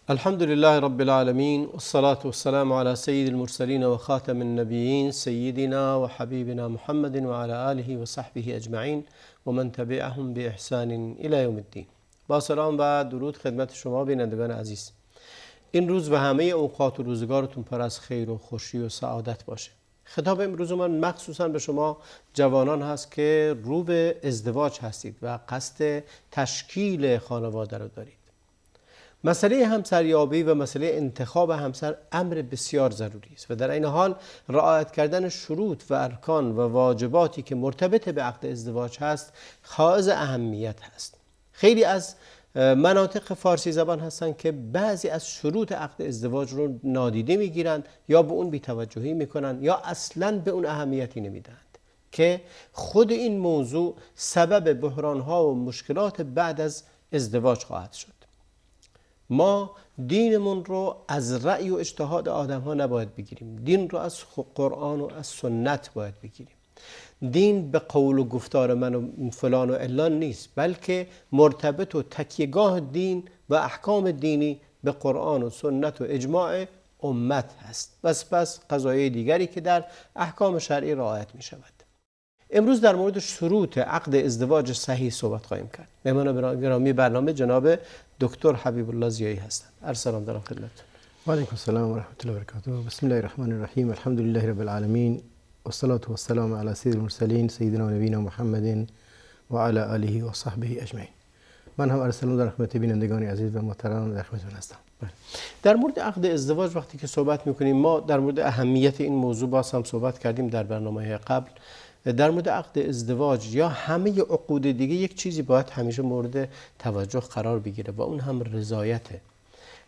الحمد لله رب العالمين والصلاة والسلام على سيد المرسلين وخاتم النبيين سيدنا وحبيبنا محمد وعلى آله وصحبه أجمعين ومن تبعهم بإحسان إلى يوم الدين. با سلام و درود خدمت شما بینندگان عزیز. این روز و همه اوقات و روزگارتون پر از خیر و خوشی و سعادت باشه. خطاب امروز من مخصوصا به شما جوانان هست که رو به ازدواج هستید و قصد تشکیل خانواده رو دارید. مسئله همسریابی و مسئله انتخاب همسر امر بسیار ضروری است و در این حال رعایت کردن شروط و ارکان و واجباتی که مرتبط به عقد ازدواج هست حائز اهمیت هست. خیلی از مناطق فارسی زبان هستند که بعضی از شروط عقد ازدواج رو نادیده میگیرند یا به اون بی‌توجهی میکنن یا اصلاً به اون اهمیتی نمیدهند که خود این موضوع سبب بحران‌ها و مشکلات بعد از ازدواج خواهد شد. ما دینمون رو از رأی و اجتهاد آدم ها نباید بگیریم. دین رو از قرآن و از سنت باید بگیریم. دین به قول و گفتار من و فلان و علان نیست، بلکه مرتبط و تکیهگاه دین و احکام دینی به قرآن و سنت و اجماع امت هست و سپس قضایای دیگری که در احکام شرعی رعایت می شود. امروز در مورد شروط عقد ازدواج صحیح صحبت خواهیم کرد. مهمان گرامی برنامه جناب دکتر حبیب الله زیایی هستند. عرض سلام دارم خدمتتون. و علیکم السلام و رحمت الله و برکاته. بسم الله الرحمن الرحیم. الحمد لله رب العالمین والصلاة والسلام علی سید المرسلین سیدنا و نبینا محمد و علی آله و صحبه اجمعین. من هم عرض سلام در خدمت بینندگان عزیز و محترم در خدمتتون هستم. در مورد عقد ازدواج وقتی که صحبت می‌کنیم، ما در مورد اهمیت این موضوع باز هم صحبت کردیم در برنامه قبل. در مورد عقد ازدواج یا همه عقود دیگه یک چیزی باید همیشه مورد توجه قرار بگیره و اون هم رضایته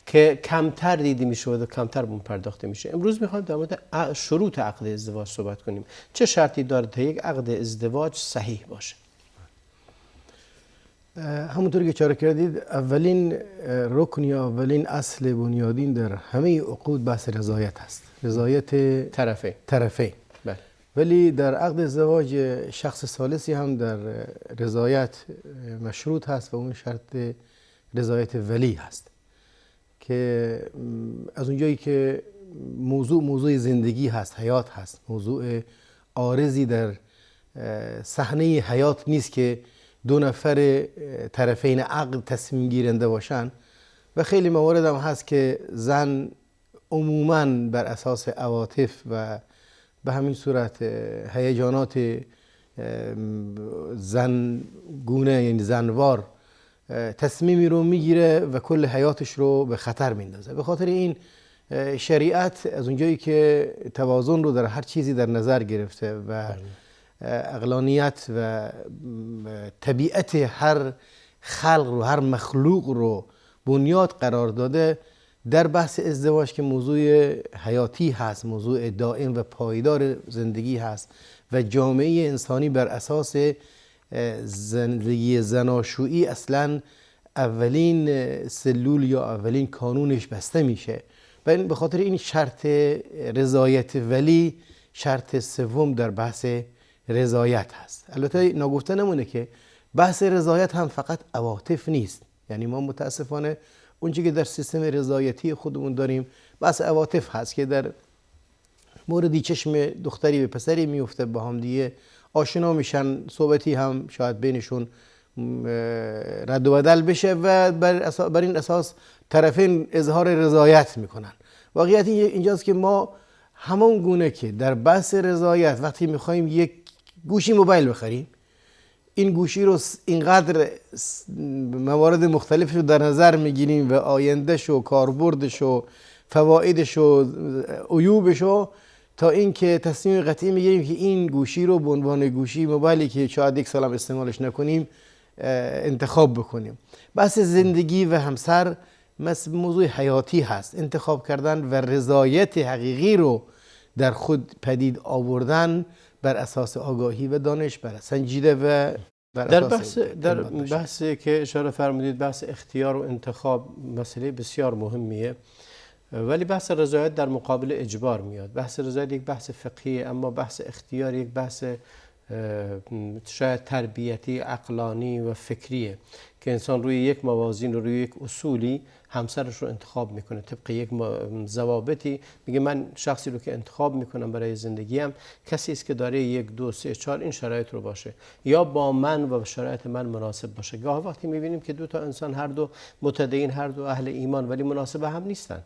که کمتر دیده میشه و کمتر بون پرداخته میشه. امروز میخوایم در مورد شروط عقد ازدواج صحبت کنیم. چه شرطی داره تا یک عقد ازدواج صحیح باشه؟ همونطور که اشاره کردید، اولین رکن یا اولین اصل بنیادین در همه عقود بحث رضایت هست. رضایت طرفین. بله. ولی در عقد ازدواج شخص ثالثی هم در رضایت مشروط هست و اون شرط رضایت ولی هست که از اونجایی که موضوع زندگی هست، حیات هست، موضوع عارضی در صحنه حیات نیست که دو نفر طرفین عقد تصمیم گیرنده باشن و خیلی موارد هم هست که زن عموماً بر اساس عواطف و به همین صورت هیجانات زنگونه یعنی زنوار تصمیمی رو میگیره و کل حیاتش رو به خطر میندازه. به خاطر این شریعت از اونجایی که توازن رو در هر چیزی در نظر گرفته و عقلانیت و طبیعت هر خلق رو، هر مخلوق رو بنیاد قرار داده، در بحث ازدواج که موضوع حیاتی هست، موضوع دائم و پایدار زندگی هست و جامعه انسانی بر اساس زندگی زناشویی اصلا اولین سلول یا اولین کانونش بسته میشه و به خاطر این شرط رضایت ولی شرط سوم در بحث رضایت هست. البته ناگفته نمونه که بحث رضایت هم فقط عواطف نیست. یعنی ما متاسفانه اونچه که در سیستم رضایتی خودمون داریم بحث عواطف هست که در موردی چشم دختری به پسری میفته، با هم دیگه آشنا میشن، صحبتی هم شاید بینشون رد و بدل بشه و بر این اساس طرفین اظهار رضایت میکنن. واقعیت اینجاست که ما همان گونه که در بحث رضایت وقتی میخوایم یک گوشی موبایل بخریم، این گوشی رو اینقدر موارد مختلف رو در نظر میگیریم و آیندهش و کاربردش و فوایدش و عیوبش رو تا اینکه تصمیم قطعی میگیریم که این گوشی رو به عنوان گوشی موبایلی که شاید یک سال هم استعمالش نکنیم انتخاب بکنیم. بحث زندگی و همسر موضوع حیاتی هست. انتخاب کردن و رضایت حقیقی رو در خود پدید آوردن بر اساس آگاهی و دانش، بر سنجیده و در بحث که اشاره فرمودید، بحث اختیار و انتخاب مسئله بسیار مهمیه، ولی بحث رضایت در مقابل اجبار میاد. بحث رضایت یک بحث فقهیه، اما بحث اختیار یک بحث شاید تربیتی، عقلانی و فکریه که انسان روی یک موازین و روی یک اصولی همسرش رو انتخاب میکنه طبق یک ضوابطی. میگه من شخصی رو که انتخاب میکنم برای زندگیم کسی است که داره 1 2 3 4 این شرایط رو باشه، یا با من و شرایط من مناسب باشه. گاه وقتی میبینیم که 2 تا انسان هر دو متدین، هر دو اهل ایمان، ولی مناسب هم نیستن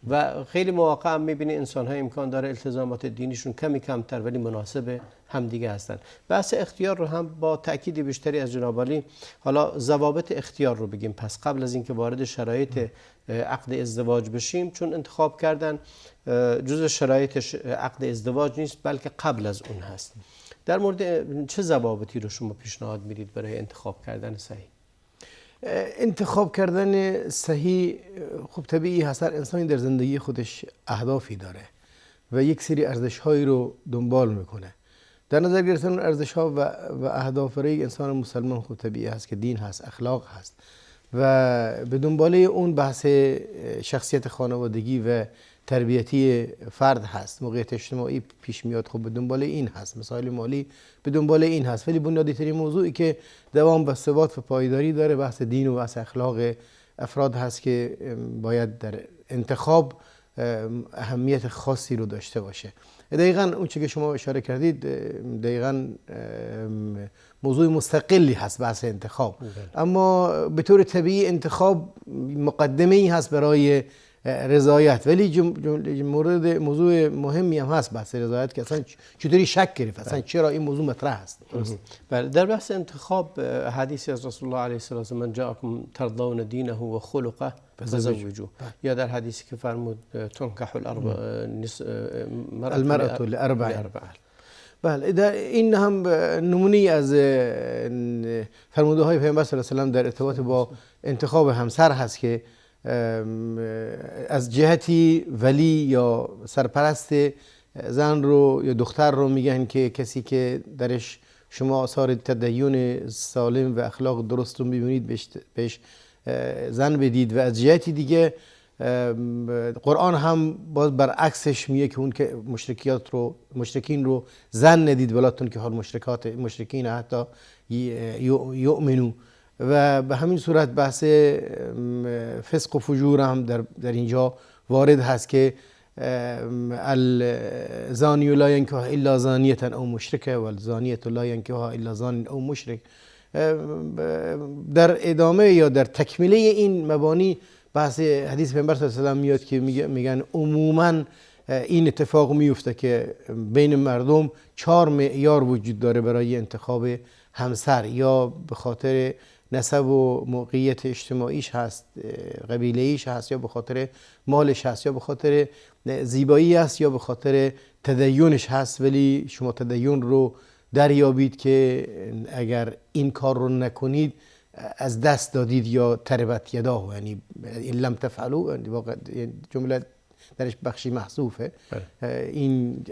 و خیلی مواقع هم میبینی انسان ها امکان داره التزامات دینیشون کمی کمتر ولی مناسب همدیگه هستن. بحث اختیار رو هم با تأکید بیشتری از جناب عالی، حالا ضوابط اختیار رو بگیم پس قبل از اینکه وارد شرایط عقد ازدواج بشیم، چون انتخاب کردن جزء شرایط عقد ازدواج نیست بلکه قبل از اون هست. در مورد چه ضوابطی رو شما پیشنهاد میدید برای انتخاب کردن صحیح؟ انتخاب کردن صحیح خب طبیعی هست، هر انسانی در زندگی خودش اهدافی داره و یک سری ارزش‌هایی رو دنبال میکنه. در نظر گرفتن ارزش‌ها و اهداف برای انسان مسلمان خب طبیعی هست که دین هست، اخلاق هست و به دنباله اون بحث شخصیت خانوادگی و تربیتی فرد هست. موقعیت اجتماعی پیش میاد خب به دنبال این هست، مسائل مالی به دنبال این هست، ولی بنیادی ترین موضوعی که دوام و ثبات و پایداری داره بحث دین و بحث اخلاق افراد هست که باید در انتخاب اهمیت خاصی رو داشته باشه. دقیقاً اون چیزی که شما اشاره کردید دقیقاً موضوع مستقلی هست بحث انتخاب، اما به طور طبیعی انتخاب مقدمه‌ای هست برای رضایت، ولی موضوع مهمی هم هست بحث رضایت که اصلا چطوری شک گرفت اصلا چرا این موضوع مطرح هست. بله، در بحث انتخاب حدیثی از رسول الله علیه السلام من جاءکم ترضون دینه و خلقه فزوجوه، یا در حدیثی که فرمود تنکح المرأة لأربع. بله، این هم نمونی از فرموده های پیامبر صلی الله علیه و آله در ارتباط با انتخاب همسر هست که از جهتی ولی یا سرپرست زن رو یا دختر رو میگن که کسی که درش شما آثار تدین سالم و اخلاق درست رو میبینید بهش زن بدید، و از جهتی دیگه قرآن هم باز برعکسش میگه که اون که مشرکین رو زن ندید ولاتون که حال مشرکین حتی یؤمنو، و به همین صورت بحث فسق و فجور هم در اینجا وارد هست که الزانی لا ینکح الا زانیه او مشرکه و الزانیه لا ینکح الا زان او مشرک. در ادامه یا در تکمیله این مبانی بحث حدیث پیامبر صلی الله علیه و آله میاد که میگن عموما این اتفاق میفته که بین مردم 4 معیار وجود داره برای انتخاب همسر، یا به خاطر نسب و موقعیت اجتماعیش هست، قبیله‌ایش هست، یا به خاطر مالش هست، یا به خاطر زیبایی است، یا به خاطر تدینش هست. ولی شما تدین رو دریابید که اگر این کار رو نکنید از دست دادید یا تربت یداه، یعنی این لم تفعلوا، جمله درش بخشی محذوفه، این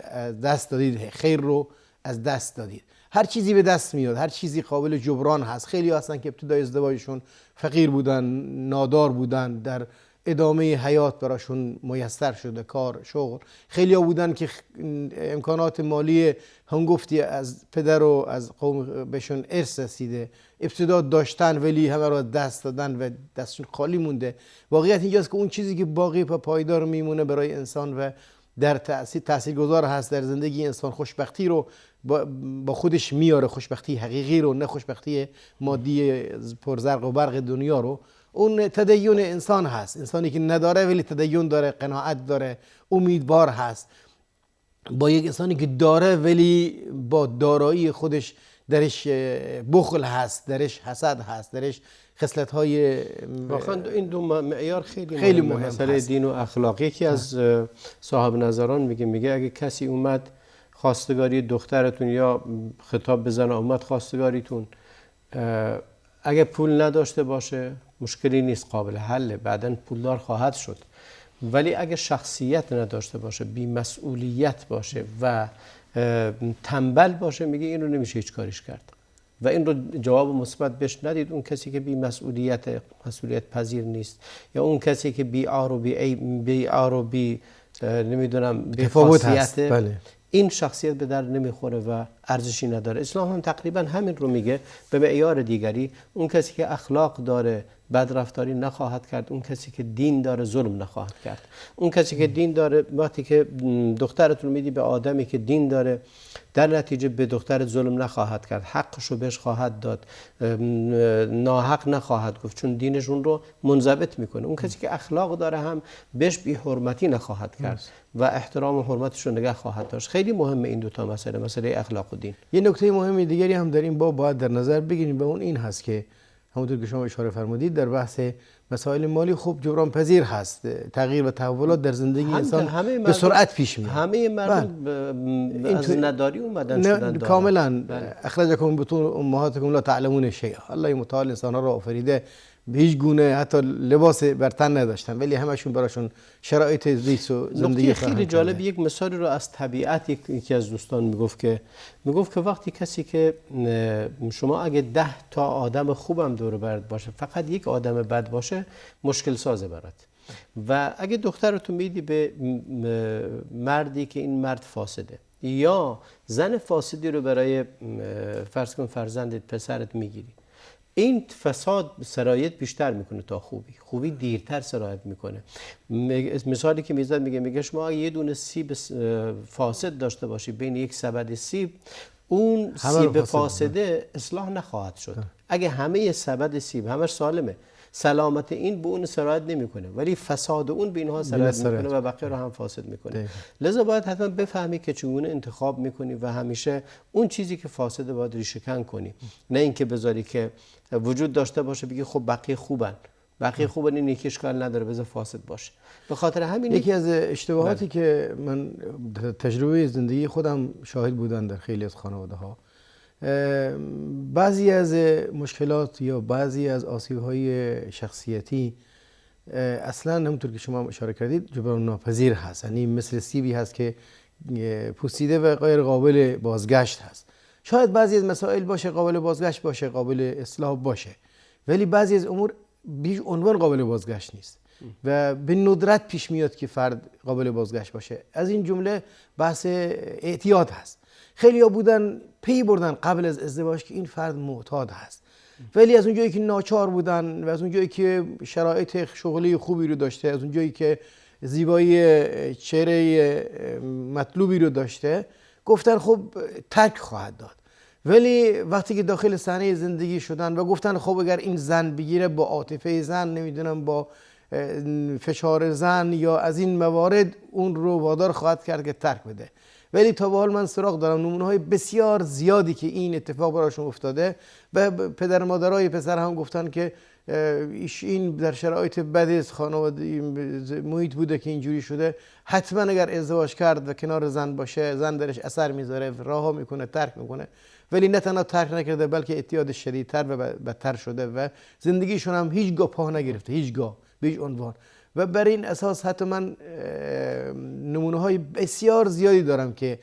دست دادید خیر رو از دست دادید. هر چیزی به دست میاد، هر چیزی قابل جبران هست. خیلی هستن که ابتدای ازدواجشون فقیر بودن، نادار بودن، در ادامه حیات براشون میسر شده کار، شغل. خیلی ها بودن که امکانات مالی هنگفتی از پدر و از قوم بهشون ارث رسیده، ابتدا داشتن ولی همه را دست دادن و دستشون خالی مونده. واقعیت اینجاست که اون چیزی که باقی پایدار میمونه برای انسان و در تاثیرگذار هست در زندگی انسان، خوشبختی رو با خودش میاره، خوشبختی حقیقی رو، نه خوشبختی مادی پرزرق و برق دنیا رو. اون تدین انسان هست، انسانی که نداره ولی تدین داره، قناعت داره، امیدوار هست، با یک انسانی که داره ولی با دارایی خودش درش بخل هست، درش حسد هست، درش خصلت‌های واقعا این دو معیار خیلی مهم مسئله دین و اخلاق. یکی از صاحب نظران میگه اگه کسی اومد خواستگاری دخترتون یا خطاب به زن اومد خواستگاریتون، اگه پول نداشته باشه مشکلی نیست، قابل حله، بعداً پولدار خواهد شد. ولی اگه شخصیت نداشته باشه، بی‌مسئولیت باشه و تنبل باشه، میگه این رو نمیشه هیچ کاریش کرد و این رو جواب مثبت بهش ندید. اون کسی که مسئولیت پذیر نیست، یا اون کسی که بی آر و بی نمیدونم بی خاصیت، این شخصیت به در نمیخوره و ارزشی نداره. اسلام هم تقریبا همین رو میگه به معیار دیگری. اون کسی که اخلاق داره بدرفتاری نخواهد کرد، اون کسی که دین داره ظلم نخواهد کرد. اون کسی که دین داره، وقتی که دخترتون میدی به آدمی که دین داره، در نتیجه به دختر ظلم نخواهد کرد، حقشو بهش خواهد داد، ناحق نخواهد گفت، چون دینش اون رو منضبط میکنه. اون کسی که اخلاق داره هم بهش بی حرمتی نخواهد کرد و احترام و حرمتش رو نگه خواهد داشت. خیلی مهمه این دوتا مسئله، مسئله اخلاق و دین. یه نکته مهم دیگری هم در این باب باید در نظر بگیریم و اون این هست که همونطور که شما اشاره فرمودید در بحث مسائل مالی خوب جبران پذیر هست. تغییر و تحولات در زندگی انسان به سرعت پیش میاد. همه مردم از نداری اومدن شدن دارن. کاملا. اخرجکم بطون امهاتکم لا تعلمون شیئا. الله متعال انسان‌ها را آفریده به هیچ گونه حتی لباس بر تن نداشتن، ولی همشون براشون شرایط زیست و زندگی فراهم. خیلی جالب یک مثالی رو از طبیعت یکی از دوستان میگفت که وقتی کسی که شما اگه 10 تا آدم خوبم دور برات باشه، فقط یک آدم بد باشه، مشکل سازه برات. و اگه دخترتون میدی به مردی که این مرد فاسده، یا زن فاسدی رو برای فرض کن فرزندت پسرت میگیری، این فساد سرایت بیشتر میکنه تا خوبی دیرتر سرایت میکنه. مثالی که میزد میگه شما یه دونه سیب فاسد داشته باشی بین یک سبد سیب، اون سیب فاسده اصلاح نخواهد شد. اگه همه سبد سیب همش سالمه، سلامت این به اون سرایت نمیکنه، ولی فساد اون به اینها سرایت میکنه و بقیه رو هم فاسد میکنه. لذا باید حتما بفهمی که چگونه انتخاب میکنی و همیشه اون چیزی که فاسده باید ریشه کن کنی، نه اینکه بذاری که وجود داشته باشه بگی خب بقیه خوبن این یکی اشکال نداره بذار فاسد باشه. به خاطر همین یکی از اشتباهاتی که من تجربه زندگی خودم شاهد بودم در خیلی از خانواده ها، بعضی از مشکلات یا بعضی از آسیب‌های شخصیتی اصلا همونطور که شما اشاره کردید جبران ناپذیر هست. یعنی مثل سیبی هست که پوسیده و غیر قابل بازگشت هست. شاید بعضی از مسائل باشه قابل بازگشت باشه، قابل اصلاح باشه، ولی بعضی از امور بیش عنوان قابل بازگشت نیست و به ندرت پیش میاد که فرد قابل بازگشت باشه. از این جمله بحث اعتیاد هست. خیلی‌ها بودن پی بردن قبل از ازدواج که این فرد معتاد هست، ولی از اونجایی که ناچار بودن و از اونجایی که شرایط شغلی خوبی رو داشته، از اونجایی که زیبایی چهره مطلوبی رو داشته، گفتن خب ترک خواهد داد. ولی وقتی که داخل صحنه زندگی شدن و گفتن خب اگر این زن بگیره با عاطفه زن، نمیدونم با فشار زن یا از این موارد، اون رو وادار خواهد کرد که ترک بده. ولی تا به حال من سراغ دارم نمونه‌های بسیار زیادی که این اتفاق براشون افتاده و پدر مادرای پسر هم گفتن که این در شرایط بدی خانواده محیط بوده که اینجوری شده، حتما اگر ازدواج کرد و کنار زن باشه، زن درش اثر میذاره، رها میکنه، ترک میکنه. ولی نه تنها ترک نکرده بلکه اعتیاد شدیدتر و بدتر شده و زندگیشون هم هیچگاه پا نگرفته، هیچگاه به هیچ عنوان. و بر این اساس حتی من نمونه های بسیار زیادی دارم که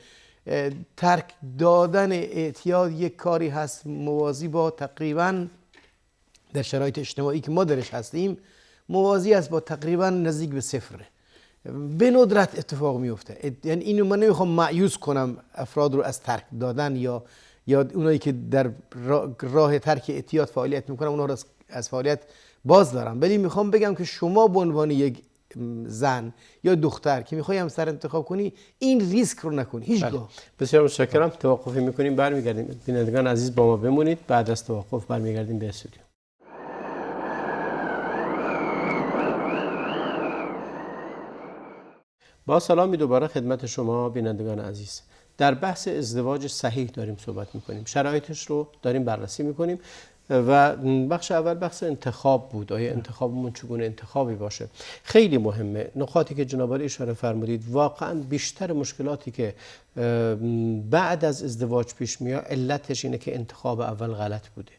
ترک دادن اعتیاد یک کاری هست موازی با تقریبا در شرایط اجتماعی که ما درش هستیم موازی است با تقریبا نزدیک به صفره. به ندرت اتفاق میفته. یعنی اینو من نمیخوام مایوس کنم افراد رو از ترک دادن یا اونایی که در راه ترک اعتیاد فعالیت میکنن اونها رو از فعالیت باز دارم، ولی میخوام بگم که شما به عنوان یک زن یا دختر که میخوای همسر انتخاب کنی این ریسک رو نکنی هیچگاه. بسیار متشکرم. توقفی میکنیم، برمیگردیم. بینندگان عزیز با ما بمونید، بعد از توقف برمیگردیم به استودیو. با سلامی دوباره خدمت شما بینندگان عزیز. در بحث ازدواج صحیح داریم صحبت میکنیم، شرایطش رو داریم بررسی میکنیم و بخش اول بحث انتخاب بود. آیا انتخابمون چگونه انتخابی باشه؟ خیلی مهمه. نکاتی که جناب عالی اشاره فرمودید، واقعا بیشتر مشکلاتی که بعد از ازدواج پیش میاد علتش اینه که انتخاب اول غلط بوده.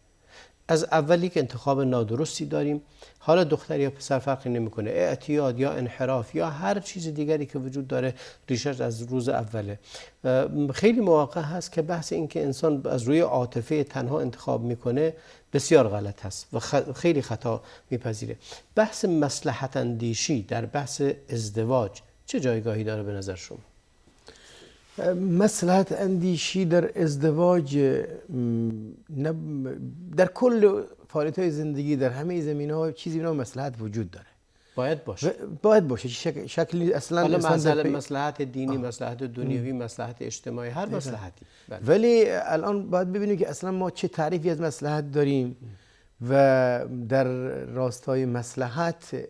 از اولی که انتخاب نادرستی داریم، حالا دختر یا پسر فرقی نمیکنه، اعتیاد یا انحراف یا هر چیز دیگری که وجود داره ریشش از روز اوله. خیلی مواقع هست که بحث این که انسان از روی عاطفه تنها انتخاب میکنه بسیار غلط هست و خیلی خطا میپذیره. بحث مصلحت اندیشی در بحث ازدواج چه جایگاهی داره به نظر شما؟ مصلحت اندیشی در ازدواج در کل فعالیت‌های زندگی در همه زمینه‌ها چیزی به نام مصلحت وجود داره. باید باشه. باید باشه. شکلی اصلا مصلحت دینی، مصلحت دنیوی، مصلحت اجتماعی، هر مصلحتی. ولی الان باید ببینیم که اصلا ما چه تعریفی از مصلحت داریم و در راستای مصلحت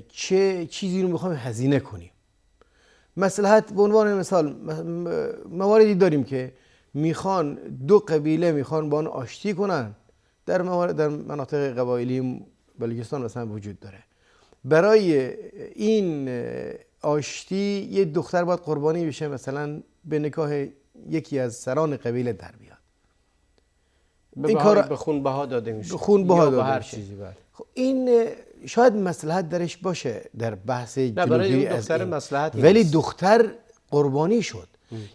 چه چیزی رو می‌خوایم هزینه کنیم. مصلحت به عنوان مثال مواردی داریم که میخوان دو قبیله میخوان با آن آشتی کنن، در مناطق قبایلی بلوچستان مثلا وجود داره. برای این آشتی یه دختر باید قربانی بشه، مثلا به نکاح یکی از سران قبیله در بیاد. این کار به خون بها داده میشه، خون بها داده هر میشه. چیزی. بله. این شاید مصلحت درش باشه در بحث جلوگیری از دختر مصلحت، ولی دختر قربانی شد.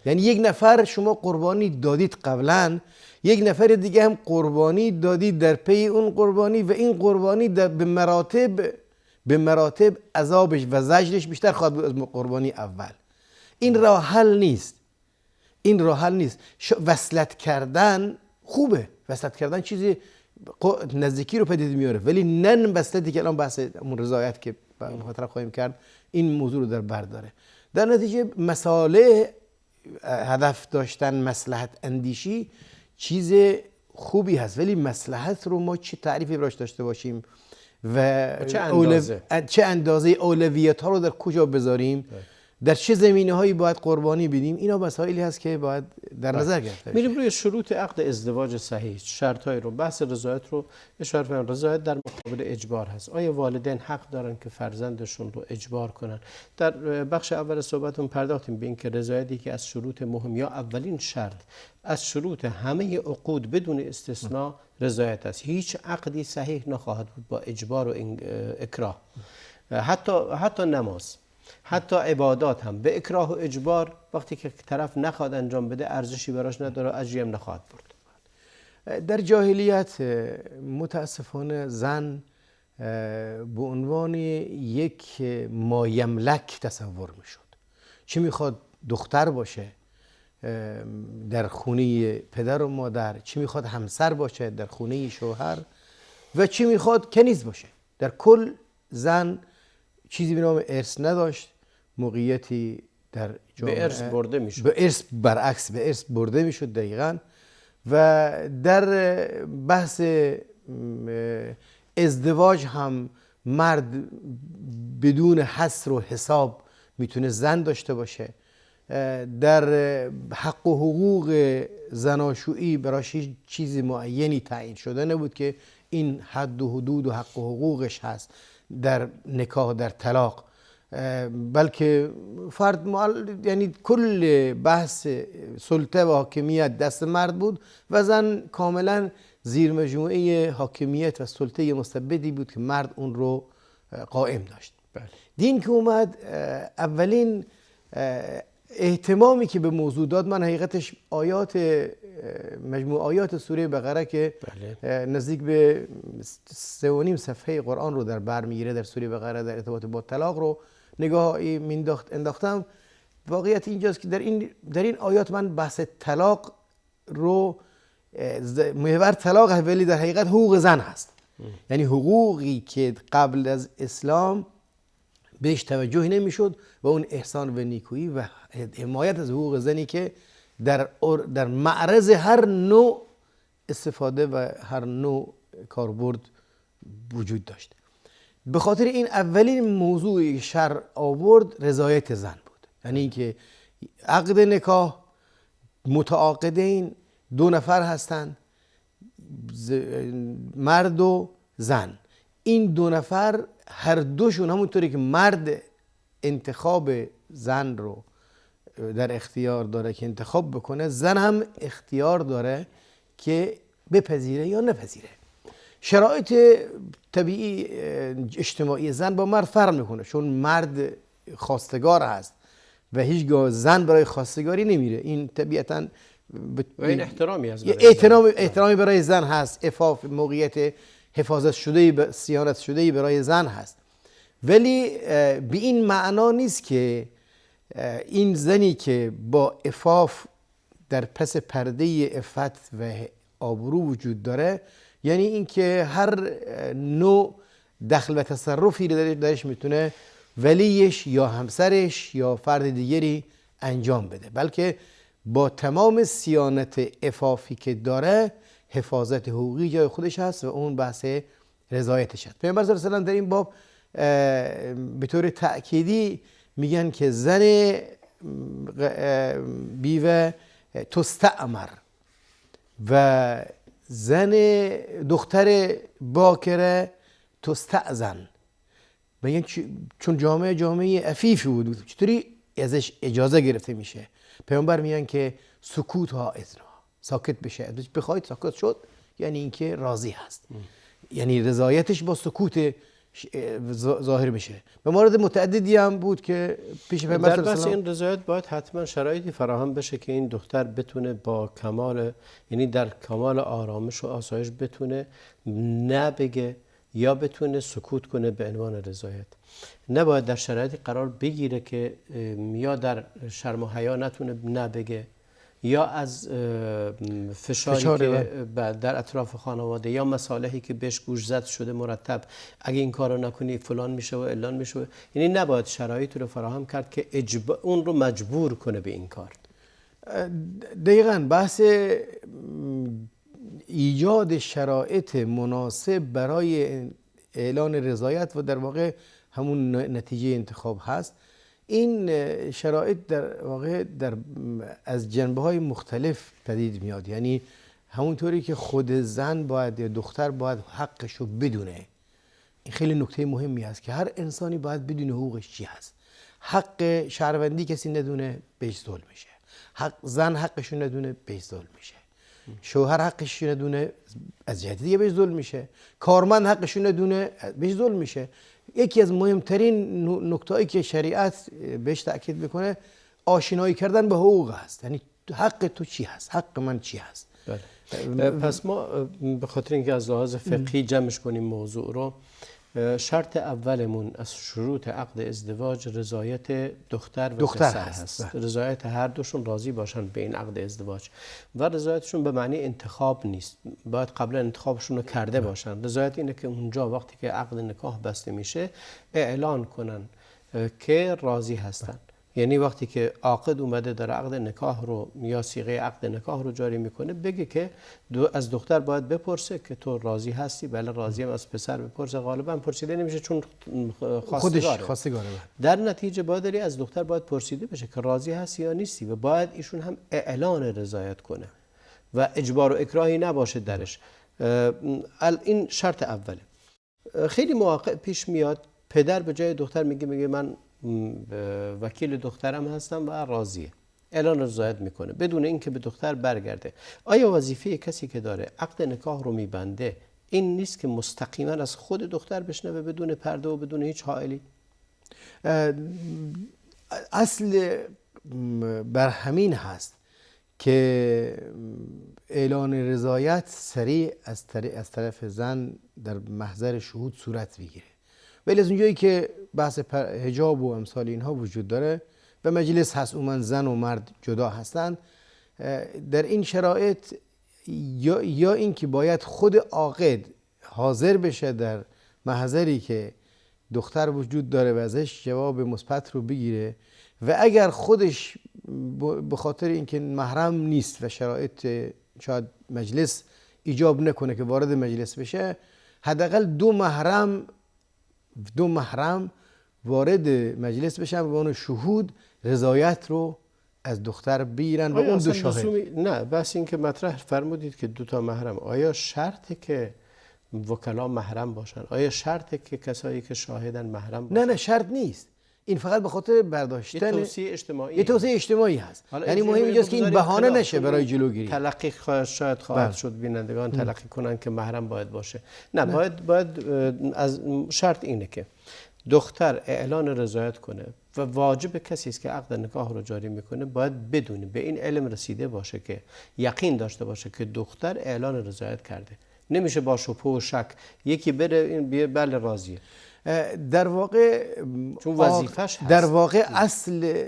یعنی یک نفر شما قربانی دادید قبلا، یک نفر دیگه هم قربانی دادید در پی اون قربانی و این قربانی به مراتب عذابش و زجرش بیشتر خواهد بود از قربانی اول. این راه حل نیست. وصلت کردن خوبه، وصلت کردن چیزی نزدیکی رو پدید میاره، ولی نه وصلتی که الان بحث اون رضایت که مطرح خواهیم کرد این موضوع رو در بر داره. در نتیجه مساله هدف داشتن مصلحت اندیشی چیز خوبی هست، ولی مصلحت رو ما چه تعریفی براش داشته باشیم و چه اندازه اولویت ها رو در کجا بذاریم، در چه زمینه هایی باید قربانی بدیم، اینا مسائلی هست که باید در نظر گرفته بشه. میریم روی شروط عقد ازدواج صحیح، شرط‌های رو. بحث رضایت رو اشاره فرمودید. رضایت در مقابل اجبار هست. آیا والدین حق دارن که فرزندشون رو اجبار کنن؟ در بخش اول صحبتون پرداختیم به اینکه رضایتی که از شروط مهم یا اولین شرط از شروط همه عقود بدون استثناء رضایت است. هیچ عقدی صحیح نخواهد بود با اجبار و اکراه. حتی نماز، حتی عبادات هم به اکراه و اجبار وقتی که طرف نخواد انجام بده ارزشی براش نداره، اجری هم نخواهد برد. در جاهلیت متاسفانه زن به عنوان یک مایملک تصور میشد. چه میخواد دختر باشه در خونه پدر و مادر، چه میخواد همسر باشه در خونه شوهر و چه میخواد کنیز باشه. در کل زن چیزی به نام ارث نداشت، موقعیتی در جامعه به ارث برده میشد، به ارث برده میشد دقیقاً. و در بحث ازدواج هم مرد بدون حصر و حساب میتونه زن داشته باشه. در حق و حقوق زناشویی براش هیچ چیز معینی تعیین شده نبود که این حد و حدود و حق و حقوقش هست در نکاح، در طلاق، بلکه فرد یعنی کل بحث سلطه و حاکمیت دست مرد بود و زن کاملا زیر مجموعه حاکمیت و سلطه مستبدی بود که مرد اون رو قائم داشت. دین که اومد اولین اهتمامی که به موضوع داد، من حقیقتش مجموع آیات سوره بقره که نزدیک به 3.5 صفحه قرآن رو در بر میگیره در سوره بقره در ارتباط با طلاق رو نگاهی انداختم. واقعیت اینجاست که در این آیات من بحث طلاق رو محور طلاق ولی در حقیقت حقوق زن هست. یعنی حقوقی که قبل از اسلام بهش توجه نمیشد و اون احسان و نیکویی و حمایت از حقوق زنی که در معرض هر نوع استفاده و هر نوع کاربرد وجود داشت. به خاطر این اولین موضوع شرع آورد رضایت زن بود. یعنی اینکه عقد نکاح متعاقدین 2 نفر هستند، مرد و زن. این 2 نفر هر دوشون همونطوری که مرد انتخاب زن رو در اختیار داره که انتخاب بکنه، زن هم اختیار داره که بپذیره یا نپذیره. شرایط طبیعی اجتماعی زن با مرد فرق میکنه، چون مرد خواستگار هست و هیچگاه زن برای خواستگاری نمیره. این طبیعتاً این احترامی از احترامی برای زن هست، عفاف، موقعیت حفاظت شده، صیانت شده برای زن هست. ولی به این معنا نیست که این زنی که با عفاف در پس پرده عفت و آبرو وجود داره، یعنی اینکه هر نوع دخل و تصرفی درش میتونه ولیش یا همسرش یا فرد دیگری انجام بده، بلکه با تمام صیانت عفافی که داره حفاظت حقوقی جای خودش هست و اون بحث رضایتش هست. پیامبر صلی الله علیه و سلم در این باب به طور تأکیدی میگن که زن بیوه تستعمر و زن دختر باکره تستأذن. میگن چون جامعه عفیفی بود چطوری ازش اجازه گرفته میشه؟ پیامبر میگن که سکوت ها اذنا، ساکت بشه، بخواید ساکت شد یعنی اینکه راضی هست، یعنی رضایتش با سکوت ظاهر میشه. به مورد متعددی هم بود که پیش پیامبر در بس این رضایت باید حتما شرایطی فراهم بشه که این دختر بتونه با کمال، یعنی در کمال آرامش و آسایش بتونه نبگه یا بتونه سکوت کنه به عنوان رضایت. نباید در شرایطی قرار بگیره که یا در شرم و حیا نتونه نبگه، یا از فشاری که در اطراف خانواده یا مصالحی که بهش گوش زد شده مرتب اگه این کارو نکنی فلان میشه و علان میشه، یعنی نباید شرایط رو فراهم کرد که اون رو مجبور کنه به این کار. دقیقاً بحث ایجاد شرایط مناسب برای اعلان رضایت و در واقع همون نتیجه انتخاب هست. این شرایط در واقع از جنبه‌های مختلف پدید میاد، یعنی همونطوری که خود زن باید یا دختر باید حقشو بدونه. این خیلی نکته مهمی است که هر انسانی باید بدونه حقوقش چی هست. حق شهروندی کسی ندونه بهش ظلم میشه، زن حقشو ندونه بهش ظلم میشه، شوهر حقش ندونه از جهت دیگه بهش ظلم میشه، کارمند حقش ندونه بهش ظلم میشه. یکی از مهمترین نکتهایی که شریعت بهش تأکید میکنه آشنایی کردن به حقوق هست، یعنی حق تو چی هست، حق من چی هست. پس ما به خاطر اینکه از لحاظ فقهی جمعش کنیم موضوع رو، شرط اولمون از شروط عقد ازدواج رضایت دختر و پسر هست. رضایت هر دوشون راضی باشن به این عقد ازدواج و رضایتشون به معنی انتخاب نیست، باید قبلا انتخابشون رو کرده باشن. رضایت اینه که اونجا وقتی که عقد نکاح بسته میشه اعلان کنن که راضی هستن. یعنی وقتی که عاقد اومده در عقد نکاح رو یا صیغه عقد نکاح رو جاری میکنه بگه که از دختر باید بپرسه که تو راضی هستی؟ بله راضیم. از پسر بپرسه، غالبا پرسیده نمیشه چون خواستگاره. در نتیجه باید از دختر باید پرسیده بشه که راضی هستی یا نیستی و باید ایشون هم اعلان رضایت کنه و اجبار و اکراهی نباشه درش. این شرط اوله. خیلی مواقع پیش میاد پدر به جای دختر میگه من وکیل دخترم هستم و راضیه، اعلان رضایت میکنه بدون اینکه به دختر برگرده. آیا وظیفه کسی که داره عقد نکاح رو میبنده این نیست که مستقیما از خود دختر بشنوه بدون پرده و بدون هیچ حائلی؟ اصل بر همین هست که اعلان رضایت سریع از طرف زن در محضر شهود صورت بگیره، ولی از اونجایی که بحث حجاب و امثال اینها وجود داره و مجلس هست عموما زن و مرد جدا هستن، در این شرایط یا این که باید خود عاقد حاضر بشه در محضری که دختر وجود داره و ازش جواب مثبت رو بگیره و اگر خودش به خاطر اینکه محرم نیست و شرایط شاید مجلس ایجاب نکنه که وارد مجلس بشه، حداقل دو محرم وارد مجلس بشن و اون شهود رضایت رو از دختر بگیرن و اون دو شاهد. نه بس این که مطرح فرمودید که دو تا محرم، آیا شرطه که وکلا محرم باشن؟ آیا شرطه که کسایی که شاهدن محرم باشن؟ نه شرط نیست، این فقط به خاطر برداشتن یه توصیه اجتماعی هست. یعنی مهم اینجاست که این بهانه نشه برای جلوگیری. تلقی شاید خواهد شد، بینندگان تلقی کنن که محرم باید باشه. نه باید از شرط اینه که دختر اعلان رضایت کنه و واجب کسی است که عقد نکاح رو جاری میکنه باید بدونه، به این علم رسیده باشه که یقین داشته باشه که دختر اعلان رضایت کرده. نمیشه با شبهه و شک یکی بره این بله راضیه. در واقع چون وظیفش هست. در واقع اصل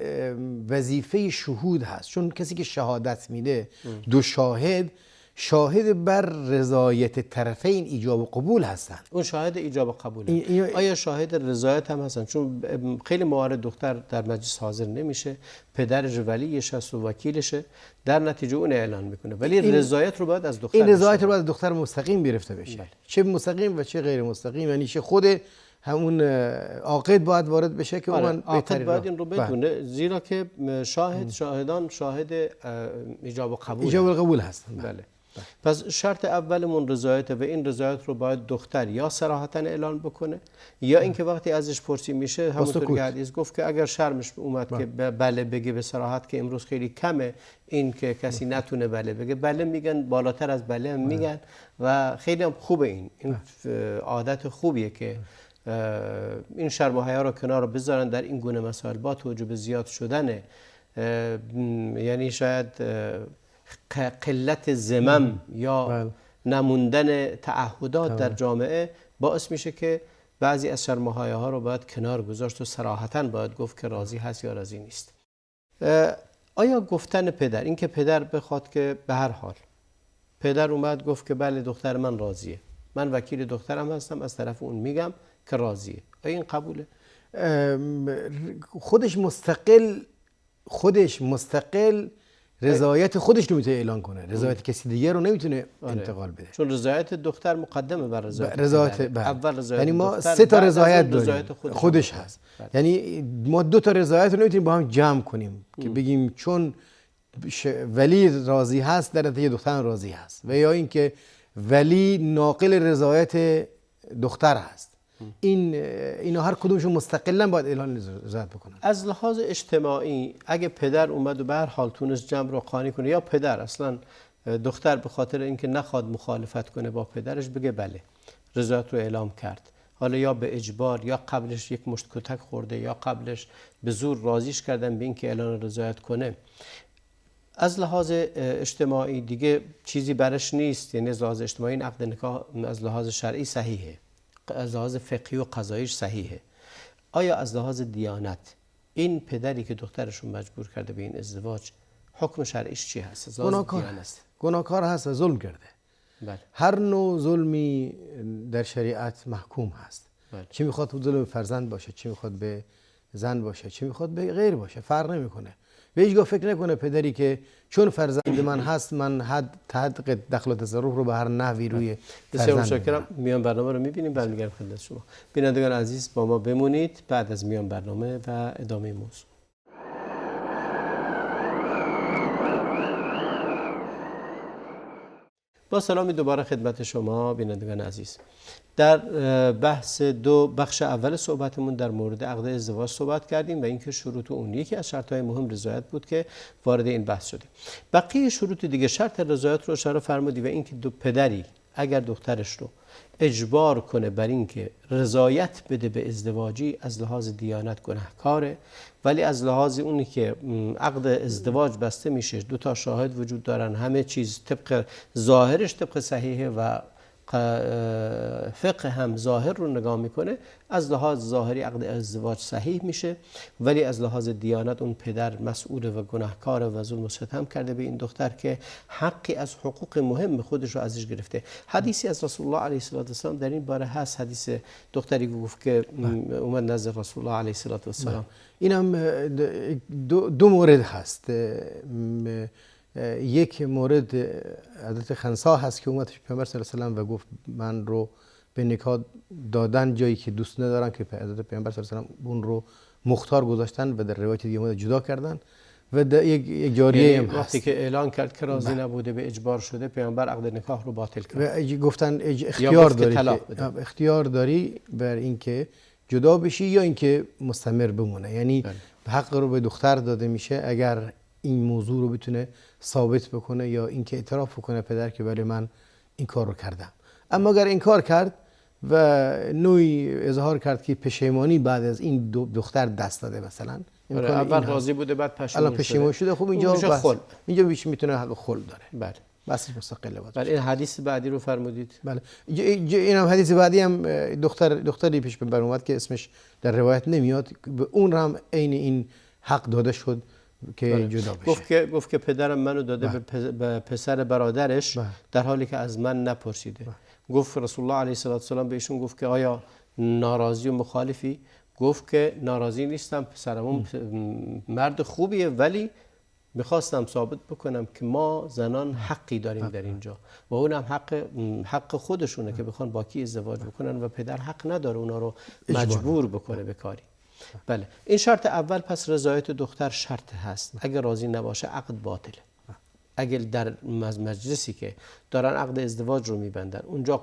وظیفه شهود هست، چون کسی که شهادت میده دو شاهد بر رضایت طرفین ایجاب و قبول هستند. اون شاهد ایجاب و قبوله. آیا شاهد رضایت هم هستن؟ چون خیلی موارد دختر در مجلس حاضر نمیشه، پدرش ولیش هست و وکیلشه، در نتیجه اون اعلان میکنه، ولی رضایت رو باید از دختر، این رضایت رو باید از دختر مستقیم گرفته بشه. چه مستقیم و چه غیر مستقیم، یعنی چه خود همون عاقد باید وارد بشه که اون عاقد باید این رو بدونه، زیرا که شاهدان شاهد ایجاب و قبول هستن. بله. پس شرط اولمون رضایت و این رضایت رو باید دختر یا صراحتاً اعلان بکنه یا اینکه وقتی ازش پرسی میشه همونطور که حدیث گفت که اگر شرمش اومد که بله بگه به صراحت، که امروز خیلی کمه این که کسی نتونه بله بگه، بله میگن، بالاتر از بله هم میگن و خیلی هم خوبه. این عادت خوبیه که این شرم و حیا رو کنار بذارن در این گونه مسائل. با توجه به زیاد شدن یعنی شاید قلت ذمم یا نموندن تعهدات در جامعه باعث میشه که بعضی از شرم و حیاها رو باید کنار گذاشت و صراحتاً باید گفت که راضی هست یا راضی نیست. آیا گفتن پدر، این که پدر بخواد که به هر حال پدر اومد گفت که بله دختر من راضیه، من وکیل دخترم هستم، از طرف اون میگم که راضیه، آیا این قبوله؟ خودش مستقل رضایت خودش رو میتونه اعلان کنه، رضایت کسی دیگه رو نمیتونه انتقال بده، چون رضایت دختر مقدمه بر رضایت اول رضایت. یعنی ما سه تا رضایت داریم، خودش هست. یعنی ما دو تا رضایت رو نمیتونیم با هم جمع کنیم که بگیم چون ولی راضی هست در نتیجه دختر راضی هست، و یا اینکه ولی ناقل رضایت دختر هست. اینا هر کدومشون مستقلا باید اعلان رضایت بکنن. از لحاظ اجتماعی اگه پدر اومد و به هر حال تونست جمع رو قانع کنه، یا پدر اصلا دختر به خاطر اینکه نخواد مخالفت کنه با پدرش بگه بله رضایت رو اعلام کرد، حالا یا به اجبار یا قبلش یک مشت کتک خورده یا قبلش به زور راضیش کردن به اینکه اعلان رضایت کنه، از لحاظ اجتماعی دیگه چیزی برش نیست. یعنی از لحاظ اجتماعی این عقد نکاح از لحاظ شرعی صحیحه، از لحاظ فقهی و قضاییش صحیحه. آیا از لحاظ دیانت این پدری که دخترش رو مجبور کرده به این ازدواج حکم شرعیش چی هست؟ گناهکار هست و ظلم کرده. بله. هر نوع ظلمی در شریعت محکوم هست. بله. چی میخواد ظلم فرزند باشه، چی میخواد به زن باشه، چی میخواد به غیر باشه، فرق نمیکنه. به هیچگاه فکر نکنه پدری که چون فرزند من هست من حد دخل و تصرف رو به هر نحوی روی بسیار متشکرم. میان برنامه رو میبینیم، برمیگردیم خدمت شما. بینندگان عزیز با ما بمونید بعد از میان برنامه و ادامه موضوع. با سلامی دوباره خدمت شما بینندگان عزیز. در بخش اول صحبتمون در مورد عقد ازدواج صحبت کردیم و اینکه شروط اون یکی از شرط‌های مهم رضایت بود که وارد این بحث شده. بقیه شروط دیگه شرط رضایت رو اشاره فرمودی و اینکه دو پدری اگر دخترش رو اجبار کنه بر اینکه رضایت بده به ازدواجی، از لحاظ دیانت گناهکاره، ولی از لحاظ اونی که عقد ازدواج بسته میشه، دو تا شاهد وجود دارن، همه چیز طبق ظاهرش طبق صحیحه و فقه هم ظاهر رو نگاه میکنه، از لحاظ ظاهری عقد ازدواج صحیح میشه، ولی از لحاظ دیانت اون پدر مسئول و گناهکار و ظلم و ستم کرده به این دختر که حقی از حقوق مهم خودش رو ازش گرفته. حدیثی از رسول الله علیه السلام در این باره هست، حدیث دختری گفت که اومد نزد رسول الله علیه السلام. اینم دو مورد هست. یک مورد حضرت خنسا هست که اومد پیامبر صلی الله علیه و سلم و گفت من رو به نکاح دادن جایی که دوست ندارن، که حضرت پیامبر صلی الله علیه و سلم اون رو مختار گذاشتن و در روایت دیگه اومد جدا کردن. و یک جاریه هم وقتی که اعلان کرد که راضی نبوده به اجبار شده، پیامبر عقد نکاح رو باطل کرد و گفتن اختیار داری بر اینکه جدا بشی یا اینکه مستمر بمونه. یعنی حق رو به دختر داده میشه اگر این موضوع رو بتونه ثابت بکنه یا اینکه اعتراف بکنه پدر که بله من این کار رو کردم. اما اگر انکار کرد و نوعی اظهار کرد که پشیمانی بعد از این دختر دست داده، مثلا اول راضی بوده بعد پشیمون شده، خب اینجا میتونه حق خل داره. بله. بحثش مستقله بود. بله این حدیث بعدی رو فرمودید. بله این هم حدیث بعدی هم دختری پیش بر اومد که اسمش در روایت نمیاد، به اون هم عین این حق داده شد که جدا بشه. گفت که پدرم منو داده به پسر برادرش در حالی که از من نپرسیده. گفت رسول الله علیه السلام بهشون گفت که آیا ناراضی و مخالفی؟ گفت که ناراضی نیستم، پسرمون مرد خوبیه، ولی میخواستم ثابت بکنم که ما زنان حقی داریم در اینجا و اونم حق خودشونه که بخوان با کی ازدواج بکنن و پدر حق نداره اونا رو مجبور بکنه به کاری. بله این شرط اول. پس رضایت دختر شرط هست. اگر راضی نباشه عقد باطله. اگر در مجلسی که دارن عقد ازدواج رو میبندن اونجا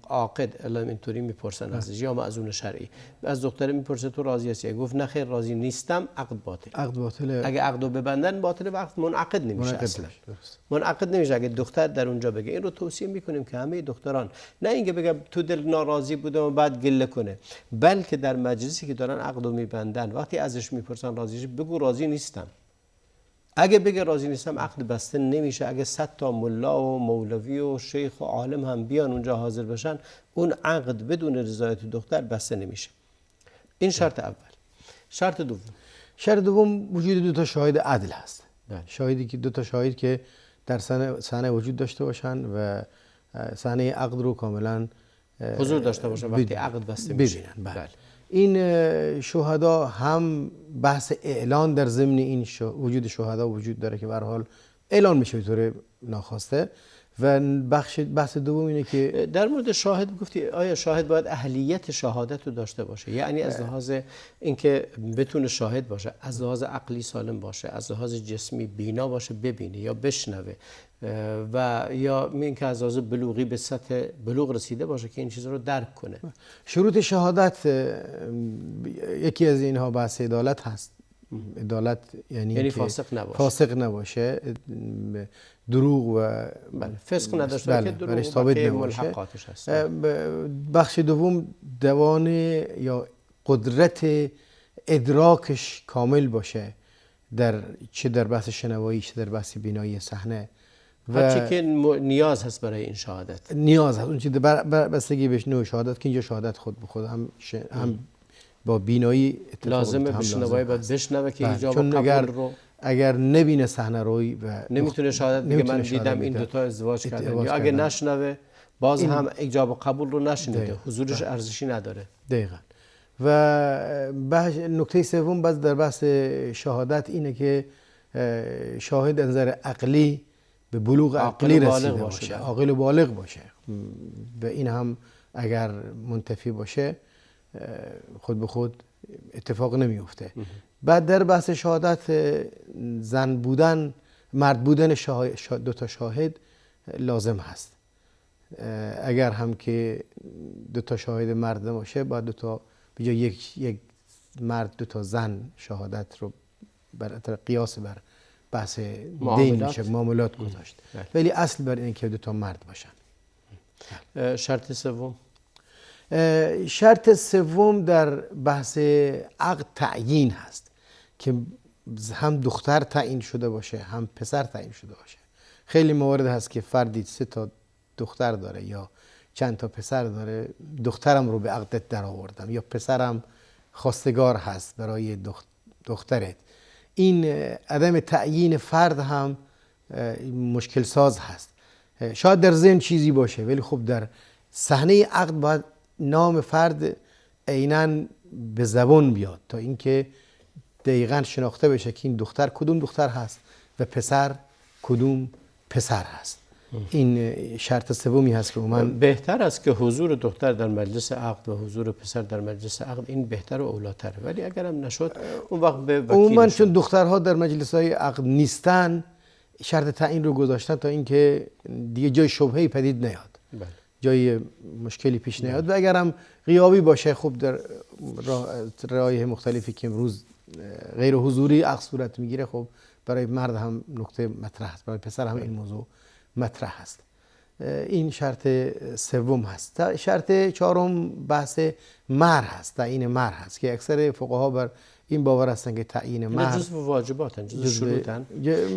عاقد الان اینطوری میپرسن ازش یا مأذون شرعی از دختر میپرسه تو راضی هستی؟ گفت نه خیر راضی نیستم، عقد باطل. عقد باطله. اگه عقد رو ببندن باطله و عقد منعقد نمیشه اصلا. منعقد نمیشه. اگه دختر در اونجا بگه، این رو توصیه میکنیم که همه دختران نه اینکه بگه تو دل ناراضی بودم و بعد گله کنه، بلکه در مجلسی که دارن عقد رو میبندن وقتی ازش میپرسن راضی بگو راضی نیستم. اگه بگه راضی نیستم عقد بسته نمیشه. اگه 100 تا ملا و مولوی و شیخ و عالم هم بیان اونجا حاضر بشن اون عقد بدون رضایت دختر بسته نمیشه. این شرط اول. شرط دوم وجود دو تا شاهد عدل هست. شاهدی که دو تا شاهد که در صحنه وجود داشته باشن و صحنه عقد رو کاملا حضور داشته باشن وقتی عقد بسته میشه. بله. این شهدا هم بحث اعلان در ضمن این وجود شهدا وجود داره که به هر حال اعلان میشه به طور ناخواسته. و بحث دوم اینه که در مورد شاهد گفتی آیا شاهد باید اهلیت شهادت رو داشته باشه؟ یعنی از لحاظ اینکه بتونه شاهد باشه، از لحاظ عقلی سالم باشه، از لحاظ جسمی بینا باشه، ببینه یا بشنوه، و یا اینکه از لحاظ بلوغی به سطح بلوغ رسیده باشه که این چیزا رو درک کنه. شروط شهادت یکی از اینها بحث عدالت هست. عدالت یعنی فاسق نباشه، دروغ و فسق نداشته باشه، دروغ ثابت نباشه. بخش دوم دوان یا قدرت ادراکش کامل باشه چه در بحث شنوایی چه در بحث بینایی صحنه و چه که نیاز هست برای این شهادت. نیاز هست اون چیز بستگی بهش نوع شهادت که اینجا شهادت خود به خود هم با بینایی لازمه بشنوه باید بشنوه که ایجاب قبول رو اگر نبینه صحنه روی و نمیتونه شهادت بگه من دیدم این دوتا ازدواج کردن، یا اگه نشنوه باز هم ایجاب قبول رو نشنیده، حضورش ارزشی نداره. دقیقاً. و نکته سوم باز در بحث شهادت اینه که شاهد از نظر عقلی به بلوغ عقلی رسیده باشه، عاقل و بالغ باشه. و این هم اگر منتفی باشه خود به خود اتفاق نمیفته. بعد در بحث شهادت زن بودن، مرد بودن دو تا شاهد لازم هست. اگر هم که دو تا شاهد مرد باشه باید دو تا به جای یک مرد دو تا زن شهادت رو بر قیاس بر بحث دین میشه معاملات گذاشت. ولی اصل بر اینه که دو تا مرد باشن. شرط سوم در بحث عقد تعیین هست که هم دختر تعیین شده باشه هم پسر تعیین شده باشه. خیلی موارد هست که فردی 3 تا دختر داره یا چند تا پسر داره، دخترم رو به عقدت در آوردم یا پسرم خواستگار هست برای دخترت. این عدم تعیین فرد هم مشکل ساز هست. شاید در ذهن چیزی باشه ولی خب در صحنه عقد باید نام فرد عیناً به زبان بیاد تا اینکه دقیقاً شناخته بشه که این دختر کدوم دختر هست و پسر کدوم پسر هست. این شرط سومی هست که بهتر است که حضور دختر در مجلس عقد و حضور پسر در مجلس عقد این بهتر و اولاتره، ولی اگرم نشد اون وقت به وکیل عموما چون دخترها در مجلس های عقد نیستن شرط تعیین رو گذاشتن تا اینکه دیگه جای شبهه‌ای پدید نیاد. جای مشکلی پیش نیاد. و اگرم غیابی باشه خب در رایح مختلفی که امروز غیر حضوری عقد صورت میگیره، خب برای مرد هم نکته مطرح است، برای پسر هم این موضوع مطرح است. این شرط سوم هست. شرط چهارم بحث مهر هست، تعیین مهر هست که اکثر فقها بر این باور هستن که تعیین مهر جزو واجباتن، جزو شروطن،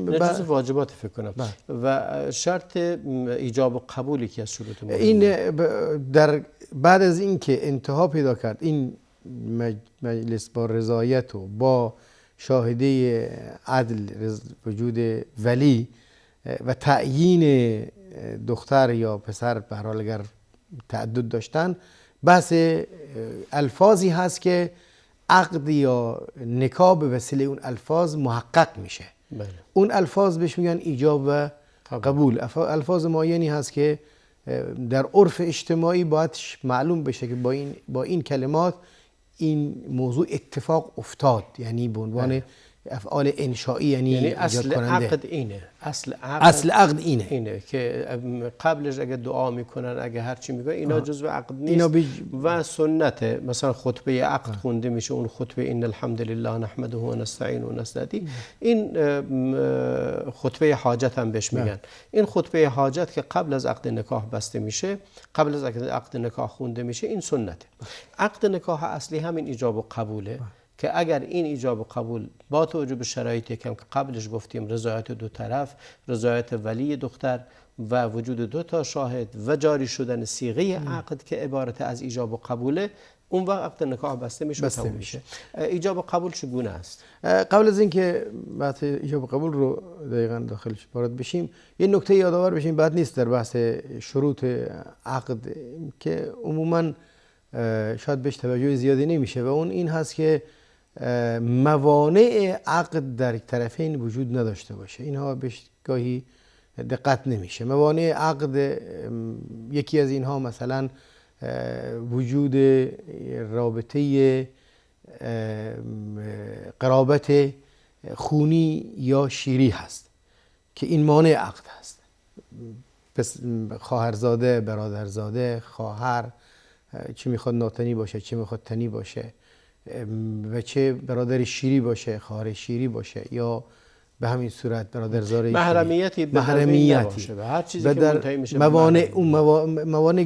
نه جزو واجبات فکر کنم. و شرط ایجاب و قبولی که از شروط مهمه. این در بعد از اینکه انتها پیدا کرد این مجلس با رضایت و با شاهده عدل وجود ولی و تعیین دختر یا پسر به هر حال اگر تعدد داشتن، بحث الفاظی هست که عقد یا نکاح به وسیله اون الفاظ محقق میشه. بله. اون الفاظ بهش میگن ایجاب و قبول. الفاظ معینی هست که در عرف اجتماعی باید معلوم بشه که با این کلمات این موضوع اتفاق افتاد، یعنی به عنوان افعال انشایی، یعنی اصل عقد اینه. اصل عقد اینه که قبلش اگه دعا میکنن، اگه هر چی میگن، اینا جزو عقد نیست. و سنت مثلا خطبه عقد خونده میشه، اون خطبه ان الحمد لله نحمده و نستعین و نستهدی، این خطبه حاجت هم بهش میگن. این خطبه حاجت که قبل از عقد نکاح بسته میشه، قبل از عقد نکاح خونده میشه، این سنته. عقد نکاح اصلی همین ایجاب و قبوله که اگر این ایجاب و قبول با توجه به شرایطی که قبلش گفتیم، رضایت دو طرف، رضایت ولی دختر و وجود دو تا شاهد و جاری شدن صیغه عقد که عبارت از ایجاب و قبوله، اون وقت عقد نکاح بسته میشه. ایجاب و قبول چگونه است؟ قبل از اینکه بحث ایجاب و قبول رو دقیقاً داخلش وارد بشیم، یه نکته یادآور بشیم، بعد نیست در بحث شروط عقد که عموماً شاید بهش توجه زیادی نمیشه، و اون این هست که موانع عقد در طرفین وجود نداشته باشه. اینها بهش گاهی دقت نمیشه. موانع عقد، یکی از اینها مثلا وجود رابطه قرابت خونی یا شیری هست که این مانع عقد هست. پس خواهرزاده، برادرزاده، خواهر، چه میخواد ناتنی باشه، چه میخواد تنی باشه، و چه برادر شیری باشه، خواهر شیری باشه، یا به همین صورت برادرزاده محرمیتی باشه. هر چیزی که منتهی میشه موانع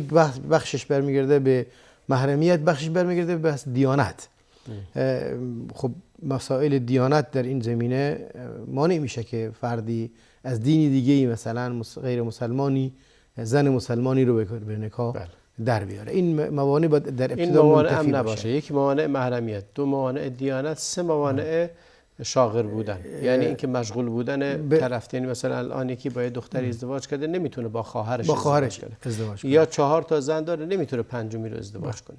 بخشش برمیگرده به محرمیت، بخشش برمیگرده به بحث دیانت. خب مسائل دیانت در این زمینه مانع میشه که فردی از دینی دیگه‌ای، مثلا غیر مسلمانی، زن مسلمانی رو به نکاح در بیاره. این موانع در ابتدا منتفی نباشه. یک موانع محرمیت، دو موانع دیانت، سه موانع شاغر بودن، یعنی اینکه مشغول بودن طرفین. مثلا الان یکی با دختری ازدواج کرده، نمیتونه با خواهرش ازدواج کنه. یا 4 تا زن داره، نمیتونه پنجمی رو ازدواج کنه.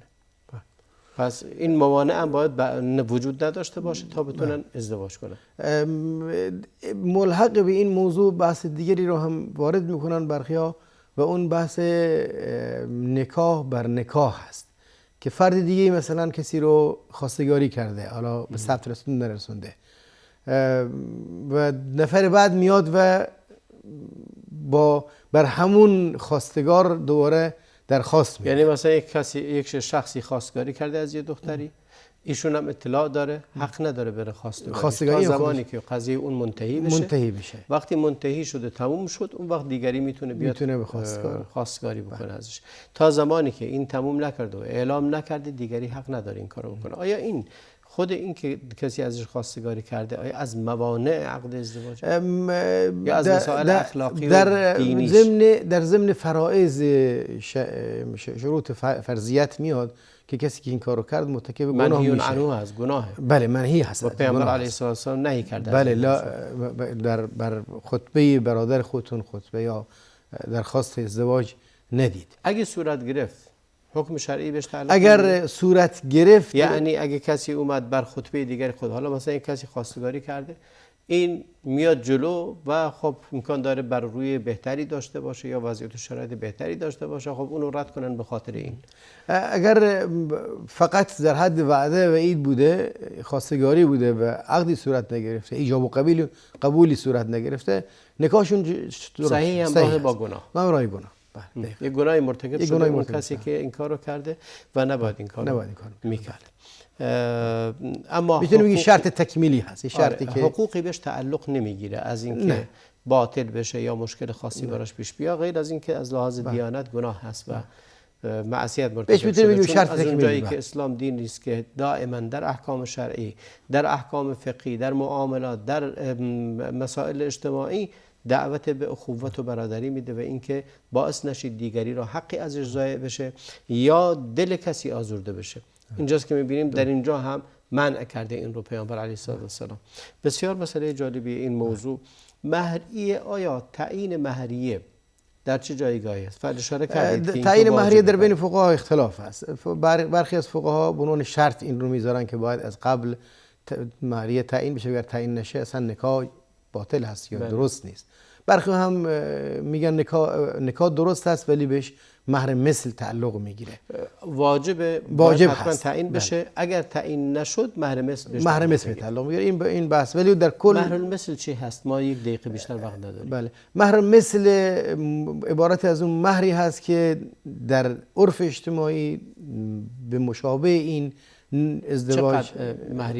پس این موانع هم باید وجود نداشته باشه تا بتونن ازدواج کنن. ملحق به این موضوع بحث دیگری رو هم وارد میکنن برخیا، و اون بحث نکاح بر نکاح هست که فرد دیگه مثلا کسی رو خواستگاری کرده، حالا به ثبت نرسونده، و نفر بعد میاد و بر همون خواستگار دوباره درخواست میده. یعنی مثلا یک شخصی خواستگاری کرده از یه دختری، ایشون هم اطلاع داره، حق نداره بره خواستگاری تا زمانی که قضیه اون منتهی بشه. وقتی منتهی شده، تموم شد، اون وقت دیگری میتونه بیاد خواستگاری بکنه ازش. تا زمانی که این تموم نکرده و اعلام نکرده، دیگری حق نداره این کارو بکنه. آیا این خود این که کسی ازش خواستگاری کرده، آیا از موانع عقد ازدواج یا از مسائل اخلاقی و دینی در ضمن فرائض شروط فرضیت میاد که کسی که این کارو کرد مرتکب گناه میشه. منهی عنه هست، گناهه. بله، منهی هست. و پیامبر علیه الصلاه و السلام نهی کرده. بله، بر خطبه برادر خودتون خطبه یا درخواست ازدواج ندید. اگه صورت گرفت، حکم شرعی بهش تعلق اگر صورت گرفت، یعنی اگه کسی اومد بر خطبه دیگر خود، حالا مثلا یک کسی خواستگاری کرده، این میاد جلو و خب امکان داره بر روی بهتری داشته باشه یا وضعیت و شرایط بهتری داشته باشه، خب اونو رد کنن به خاطر این. اگر فقط در حد وعده و عید بوده، خواستگاری بوده و عقدی صورت نگرفته، ایجاب و قبولی صورت نگرفته، نکاحشون صحیح همراه با گناه. همراه گناه. یک گناهی مرتکب شده اون کسی که این کارو کرده و نباید این کارو میکرد. اما میتونیم بگیم شرط تکمیلی هست. شرطی که حقوقی بهش تعلق نمیگیره از اینکه باطل بشه یا مشکل خاصی براش پیش بیا، غیر از اینکه از لحاظ دیانت گناه هست و معصیت مرتکب بهش میتونیم بگیم چون شرط از اون جایی تکمیلی. که اسلام دینی است که دائما در احکام شرعی، در احکام فقهی، در معاملات، در مسائل اجتماعی دعوت به اخوت و برادری میده و اینکه باعث نشید دیگری را حقی ازش ضایع بشه یا دل کسی آزرده بشه. اینجاست که میبینیم در اینجا هم منع کرده این رو پیامبر علیه السلام. بسیار مسئله جالبی این موضوع. مهریه، آیا تعیین مهریه در چه جایگاهی است؟ فعلا اشاره کردید که تعیین مهریه در بین فقها اختلاف است. برخی از فقها به عنوان شرط این رو میذارن که باید از قبل مهریه تعیین بشه، اگر تعیین نشه اصلا نکاح باطل هست یا درست نیست. برخی هم میگن نکاح درست هست ولی بهش مهر مثل تعلق میگیره. واجب حتما تعیین بشه. اگر تعیین نشد مهر مثل بشه، مهر مثل تعلق میگیره. این بحث. ولی در کل مهر مثل چی هست؟ ما یک دقیقه بیشتر وقت نداریم. بله، مهر مثل عبارت از اون مهری هست که در عرف اجتماعی به مشابه این ازدواج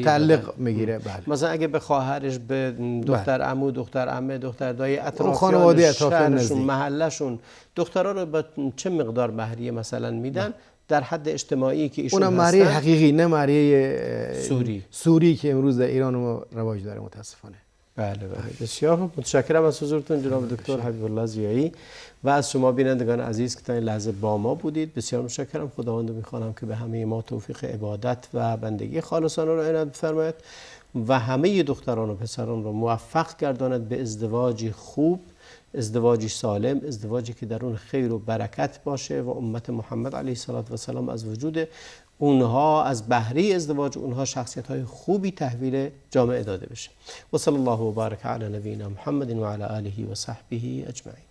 تعلق میگیره. بله. مثلا اگه به خواهرش، به دختر عمو، دختر عمه، دختر دایی، اطرافیان، خانواده اطرافیان، محلشون، دخترها رو به چه مقدار مهریه مثلا میدن در حد اجتماعی که ایشون هستن؟ اونم مهریه حقیقی، نه مهریه سوری که امروز در ایران ما رواج داره متاسفانه. بله بسیار متشکرم از حضورتون جناب دکتر حبیب الله ضیایی و از شما بینندگان عزیز که تا این لحظه با ما بودید. بسیار متشکرم. خداوند میخوانم که به همه ما توفیق عبادت و بندگی خالصانه را عنایت بفرماید و همه دختران و پسران را موفق گرداند به ازدواجی خوب، ازدواجی سالم، ازدواجی که در اون خیر و برکت باشه و امت محمد علیه السلام از وجود اونها، از بهره ازدواج اونها شخصیت‌های خوبی تحویل جامعه داده بشه. و صلی الله و بارک علی نبینا محمد و علی آله و صحبه اجمعین.